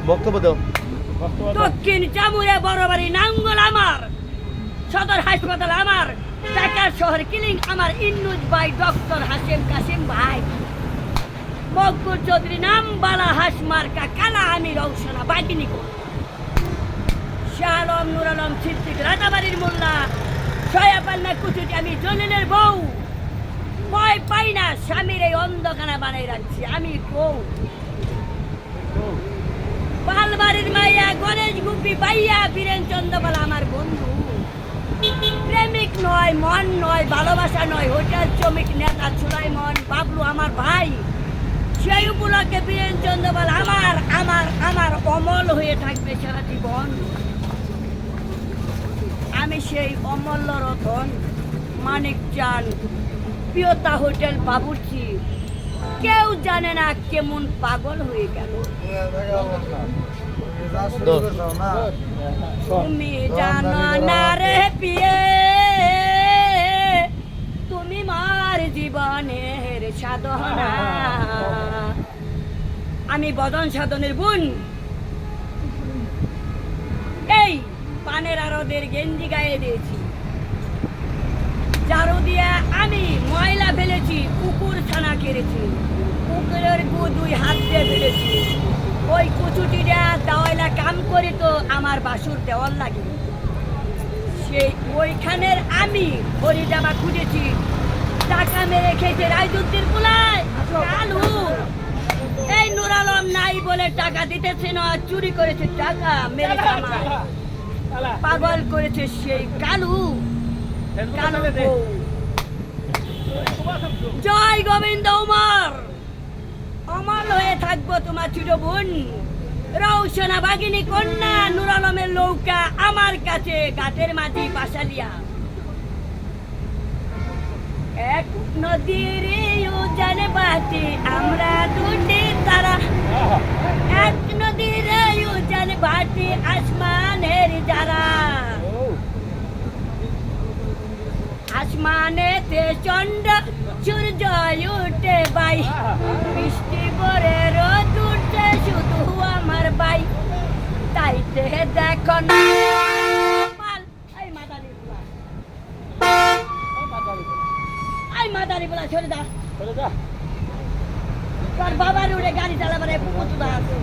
বক্তব্য দাও। দক্ষিণ চামুরে বড়বাড়ি নাঙ্গল আমার, সদর হাসপাতাল আমার, ঢাকা শহর কিলিং আমার, ইন্নুজ ভাই ডক্টর হাসিম কাসিম ভাই, মকবুল চৌধুরী নাম বালা হাস মার্কা কালা, আমি রৌশনা বাগিনী কো শাহ আলম, নুর আলম, সিদ্দিক রাতাবাড়ির মোল্লা, সয়াপান্না কুচুটি, আমি জলিলের বউ, ভয় পাই না স্বামীর এই অন্ধকানা বানাই রাখছি আমি বউ। পালবাড়ির মাইয়া গণেশ গুপি বাইয়া বীরেন চন্দ্রবালা আমার বন্ধু, প্রেমিক নয়, মন নয়, ভালোবাসা নয়, হোটেল শ্রমিক নেতা সুলাইমন বাবলু আমার ভাই, সেই উপলক্ষে বীরেন চন্দ্রবাল আমার আমার আমার অমল হয়ে থাকবে সারা জীবন। আমি সেই অমূল্য রতন মানিক চান প্রিয়তা হোটেল বাবুর্চি, কেউ জানে না কেমন পাগল হয়ে গেল। তুমি জানো না রে পিয়ে, তুমি মার জীবনের সাধনা। আমি বদন সাধনের বোন, এই পানের আরদের গেঞ্জি গায়ে দিয়েছি, ঝাড়ু দিয়ে আমি ময়লা ফেলেছি, কুকুর ছানা কেড়েছি, কুকুরের গু দুই হাত দিয়ে ফেলেছি, ওই কুচুটিটা দেওয়ালা কাম করে তো আমার বাসুর দেওয়াল লাগে, সেই ওইখানের আমি হরি জামা খুঁজেছি, টাকা মেরে খেয়েছে রায়দুদ্দির পোলায় কালু, এই নুর আলম নাই বলে টাকা দিতেছে না, চুরি করেছে টাকা মেরে জামা, পাগল করেছে সেই কালু। জয় গোবিন্দ উমর, অমল হয়ে থাকবো তোমার ছোট বোন রৌশনা বাগিনী কন্যা নুর আলমের নৌকা আমার কাছে ঘাটের মাঝি পাশালিয়া। এক নদীর উজানে বাতি আমরা দুটি তারা, এক নদীর উজানে বাতি আসমানের যারা, আসমানেতে চন্দ্র সূর্য উঠে বাই, বৃষ্টি পরে রোদ উঠে শুধু আমার বাই, তাইতে দেখো না মাদারি বলা ছেড়ে দা, তোর বাবার উড়ে গাড়ি চালাবার পুকুর আছে।